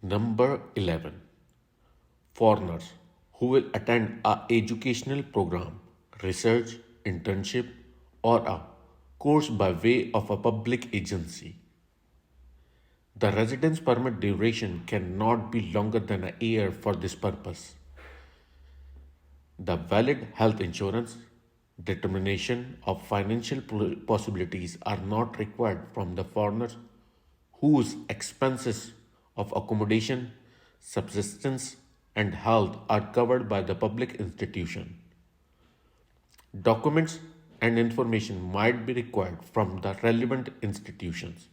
Number 11. Foreigners who will attend a educational program, research, internship, or a course by way of a public agency. The residence permit duration cannot be longer than a year for this purpose. The valid health insurance, determination of financial possibilities are not required from the foreigners whose expenses of accommodation, subsistence, and health are covered by the public institution. Documents and information might be required from the relevant institutions.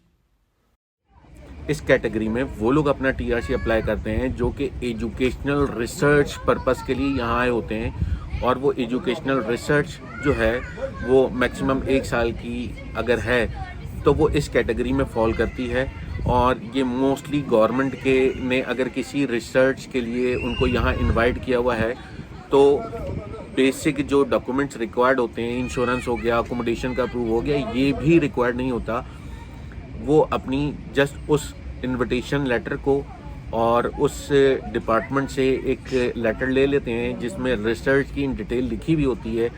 इस category में वो लोग अपना TRC apply करते हैं जो कि educational research purpose के लिए यहाँ आए होते हैं, और वो एजुकेशनल रिसर्च जो है वो मैक्सिमम 1 साल की अगर है तो वो इस कैटेगरी में फॉल करती है। और ये मोस्टली गवर्नमेंट के ने अगर किसी रिसर्च के लिए उनको यहाँ इनवाइट किया हुआ है तो बेसिक जो डॉक्यूमेंट्स रिक्वायर्ड होते हैं, इंश्योरेंस हो गया, अकोमोडेशन का प्रूव हो गया, ये भी रिक्वायर्ड नहीं होता। वो अपनी जस्ट उस इनविटेशन लेटर को और उस डिपार्टमेंट से एक लेटर ले लेते हैं जिसमें रिसर्च की इन डिटेल लिखी हुई होती है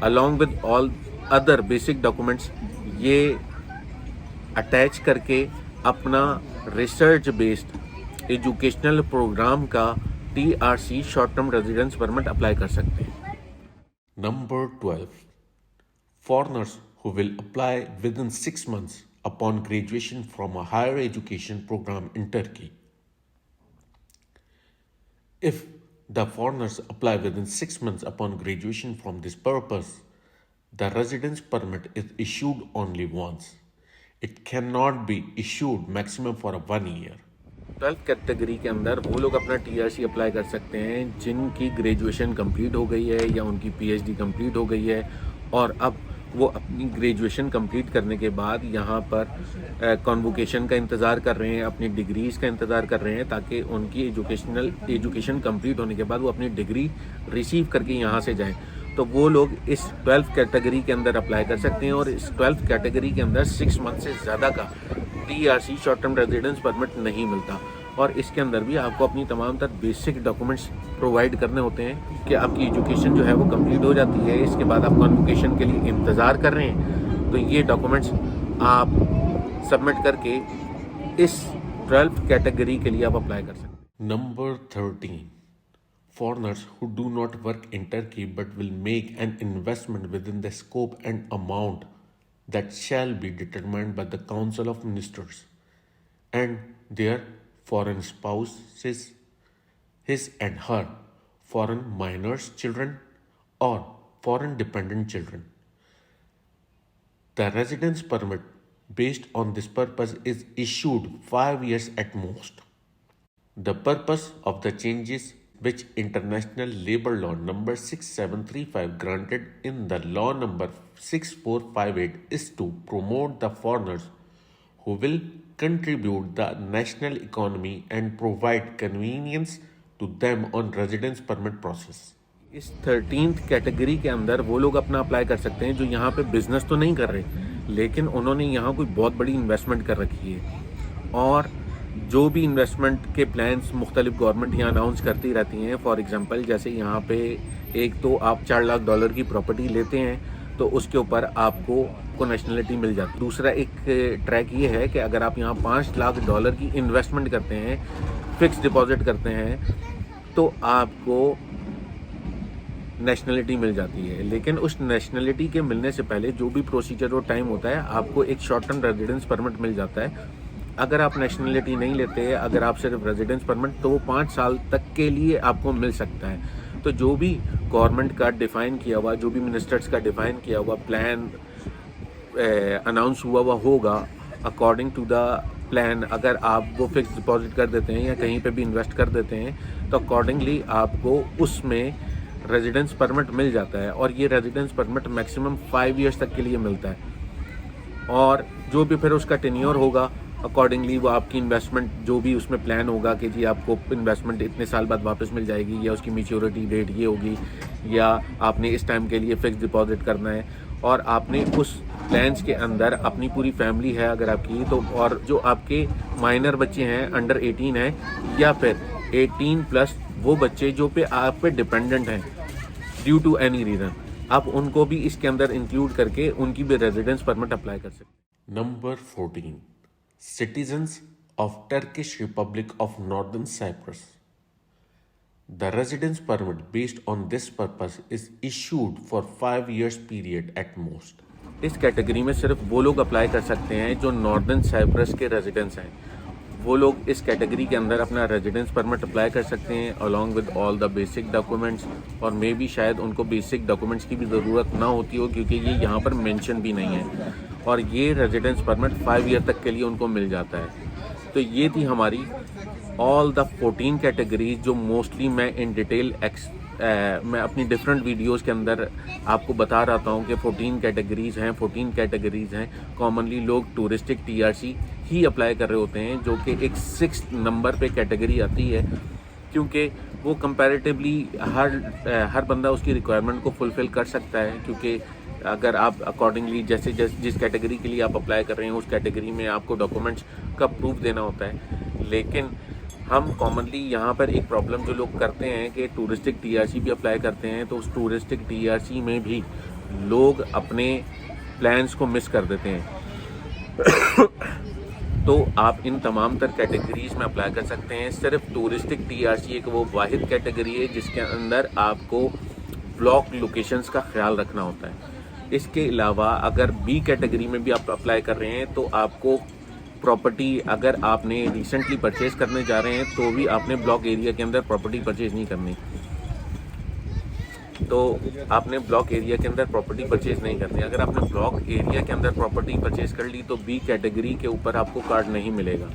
along with all other basic documents. ये अटैच करके अपना रिसर्च बेस्ड एजुकेशनल प्रोग्राम का TRC short term residence permit apply कर सकते हैं। Number 12. Foreigners who will apply within 6 months upon graduation from a higher education program in Turkey. If the foreigners apply within 6 months upon graduation from this purpose, the residence permit is issued only once. It cannot be issued maximum for 1 year. 12th category के अंदर वो लोग अपना TRC apply कर सकते हैं जिनकी graduation complete हो गई है या उनकी पीएचडी कंप्लीट हो गई है, और अब वो अपनी ग्रेजुएशन कंप्लीट करने के बाद यहाँ पर कॉन्वोकेशन का इंतज़ार कर रहे हैं, अपनी डिग्रीज़ का इंतज़ार कर रहे हैं ताकि उनकी एजुकेशन कंप्लीट होने के बाद वो अपनी डिग्री रिसीव करके यहाँ से जाएं। तो वो लोग इस 12th कैटेगरी के अंदर अप्लाई कर सकते हैं, और इस 12th कैटेगरी के अंदर 6 मंथ से ज़्यादा का TRC short term residence permit नहीं मिलता। और इसके अंदर भी आपको अपनी तमाम तर बेसिक डॉक्यूमेंट्स प्रोवाइड करने होते हैं कि आपकी एजुकेशन जो है वो कंप्लीट हो जाती है, इसके बाद आप कॉन्वोकेशन के लिए इंतज़ार कर रहे हैं, तो ये डॉक्यूमेंट्स आप सबमिट करके इस 12th कैटेगरी के लिए आप अप्लाई कर सकते हैं। Number 13. Foreigners who do not work in Turkey but will make an investment within the scope and amount that shall be determined by the Council of Ministers, and their foreign spouses, his and her foreign minors children or foreign dependent children. The residence permit based on this purpose is issued 5 years at most. The purpose of the changes which International Labour Law number 6735 granted in the law number 6458 is to promote the foreigners who will contribute the national economy and provide convenience to them on residence permit process. इस 13th category के अंदर वो लोग अपना apply कर सकते हैं जो यहाँ पे बिजनेस तो नहीं कर रहे लेकिन उन्होंने यहाँ कोई बहुत बड़ी इन्वेस्टमेंट कर रखी है, और जो भी इन्वेस्टमेंट के प्लान्स मुख्तलिफ गवर्नमेंट यहाँ अनाउंस करती रहती हैं। फॉर एग्जांपल जैसे यहाँ पे एक तो आप $4 लाख की प्रॉपर्टी लेते हैं तो उसके ऊपर आपको नेशनलिटी मिल जाती है। दूसरा एक ट्रैक ये है कि अगर आप यहाँ $5 लाख की इन्वेस्टमेंट करते हैं, फिक्स डिपॉजिट करते हैं, तो आपको नेशनलिटी मिल जाती है। लेकिन उस नेशनलिटी के मिलने से पहले जो भी प्रोसीजर और टाइम होता है, आपको एक शॉर्ट टर्म रेजिडेंस परमिट मिल जाता है। अगर आप नेशनलिटी नहीं लेते, अगर आप सिर्फ रेजिडेंस परमिट, तो वो 5 साल तक के लिए आपको मिल सकता है। तो जो भी गवर्नमेंट का डिफ़ाइन किया हुआ, जो भी मिनिस्टर्स का डिफ़ाइन किया हुआ प्लान अनाउंस हुआ होगा, अकॉर्डिंग टू द प्लान अगर आप वो फिक्स डिपॉजिट कर देते हैं या कहीं पे भी इन्वेस्ट कर देते हैं, तो अकॉर्डिंगली आपको उसमें रेजिडेंस परमिट मिल जाता है। और ये रेजिडेंस परमिट मैक्सिमम 5 ईयर्स तक के लिए मिलता है। और जो भी फिर उसका टेन्योर होगा, अकॉर्डिंगली वो आपकी इन्वेस्टमेंट जो भी उसमें प्लान होगा कि जी आपको इन्वेस्टमेंट इतने साल बाद वापस मिल जाएगी, या उसकी मैच्योरिटी डेट ये होगी, या आपने इस टाइम के लिए फ़िक्स डिपॉजिट करना है, और आपने उस प्लान्स के अंदर अपनी पूरी फैमिली है अगर आपकी, तो और जो आपके माइनर बच्चे हैं अंडर 18 हैं या फिर 18 प्लस वो बच्चे जो पे आप पे डिपेंडेंट हैं ड्यू टू एनी रीज़न, आप उनको भी इसके अंदर इंक्लूड करके उनकी भी रेजिडेंस परमिट अप्लाई कर सकते हैं। Number 14, citizens of Turkish Republic of Northern Cyprus. The residence permit based on this purpose is issued for 5 years period at most. इस कैटेगरी में सिर्फ वो लोग अप्लाई कर सकते हैं जो नॉर्दर्न साइप्रस के रेजिडेंट्स हैं। वो लोग इस कैटेगरी के अंदर अपना रेजिडेंस परमिट अप्लाई कर सकते हैं along with all the basic documents, और मे बी शायद उनको बेसिक डॉक्यूमेंट्स की भी ज़रूरत ना होती हो क्योंकि ये यहाँ पर मेंशन भी नहीं है, और ये रेजिडेंस परमिट 5 ईयर तक के लिए उनको मिल जाता है। तो ये थी हमारी ऑल द 14 कैटेगरीज जो मोस्टली मैं इन डिटेल मैं अपनी डिफरेंट वीडियोस के अंदर आपको बता रहा हूँ कि 14 कैटेगरीज हैं। कॉमनली लोग टूरिस्टिक टीआरसी ही अप्लाई कर रहे होते हैं जो कि एक 6 नंबर पे कैटेगरी आती है, क्योंकि वो कंपैरेटिवली हर बंदा उसकी रिक्वायरमेंट को फुलफ़िल कर सकता है, क्योंकि अगर आप अकॉर्डिंगली जैसे जिस कैटेगरी के लिए आप अप्लाई कर रहे हैं उस कैटेगरी में आपको डॉक्यूमेंट्स का प्रूफ देना होता है। लेकिन हम कॉमनली यहाँ पर एक प्रॉब्लम जो लोग करते हैं कि टूरिस्टिक टीआरसी भी अप्लाई करते हैं, तो उस टूरिस्टिक टीआरसी में भी लोग अपने प्लान्स को मिस कर देते हैं। तो आप इन तमाम तर कैटेगरीज में अप्लाई कर सकते हैं। सिर्फ टूरिस्टिक टीआरसी एक वो वाहिद कैटेगरी है जिसके अंदर आपको ब्लॉक लोकेशंस का ख्याल रखना होता है। इसके अलावा अगर बी कैटेगरी में भी आप अप्लाई कर रहे हैं तो आपको प्रॉपर्टी, अगर आपने रिसेंटली परचेज करने जा रहे हैं तो भी आपने ब्लॉक एरिया के अंदर प्रॉपर्टी परचेज नहीं करनी, तो आपने ब्लॉक एरिया के अंदर प्रॉपर्टी परचेज नहीं करनी। अगर आपने ब्लॉक एरिया के अंदर प्रॉपर्टी परचेज कर ली तो बी कैटेगरी के ऊपर आपको कार्ड नहीं मिलेगा।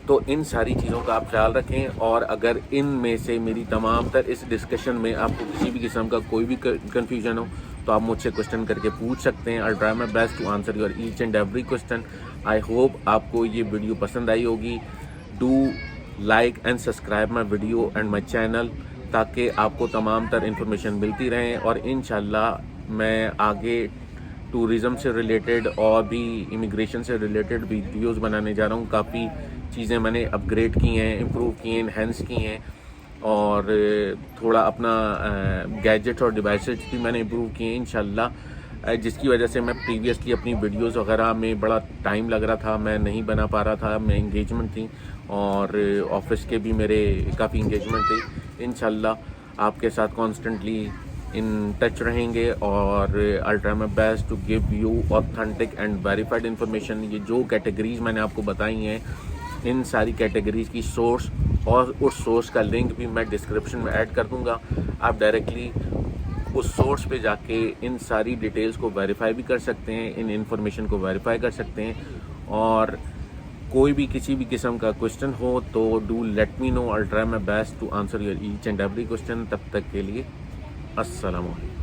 तो इन सारी चीज़ों का आप ख्याल रखें, और अगर इन में से मेरी तमाम तर इस डिस्कशन में आपको किसी भी किस्म का कोई भी कन्फ्यूजन हो तो आप मुझसे क्वेश्चन करके पूछ सकते हैं। I try my best to answer your each and every question. I hope आपको ये वीडियो पसंद आई होगी। Do like and subscribe my video and my channel ताकि आपको तमाम तर इन्फॉर्मेशन मिलती रहें, और इंशाल्लाह मैं आगे टूरिज़म से रिलेटेड और भी इमिग्रेशन से रिलेटेड वीडियोज़ बनाने जा रहा हूँ। काफ़ी चीज़ें मैंने अपग्रेड की हैं, इम्प्रूव की हैं, इन्हेंस की हैं, और थोड़ा अपना गैजेट और डिवाइसेज भी मैंने इम्प्रूव किए हैं इंशाल्लाह, जिसकी वजह से मैं प्रीवियसली अपनी वीडियोस वगैरह में बड़ा टाइम लग रहा था, मैं नहीं बना पा रहा था, मैं इंगेजमेंट थी और ऑफिस के भी मेरे काफ़ी इंगेजमेंट थी। इंशाल्लाह आपके साथ कॉन्स्टेंटली इन टच रहेंगे, और I try my best to give you authentic and verified information. ये जो कैटेगरीज मैंने आपको बताई हैं, इन सारी कैटेगरीज की सोर्स और उस सोर्स का लिंक भी मैं डिस्क्रिप्शन में ऐड कर दूंगा। आप डायरेक्टली उस सोर्स पे जाके इन सारी डिटेल्स को वेरीफाई भी कर सकते हैं, इन इन्फॉर्मेशन को वेरीफाई कर सकते हैं, और कोई भी किसी भी किस्म का क्वेश्चन हो तो do let me know. I try my best to answer your each and every question. तब तक के लिए अस्सलाम वालेकुम।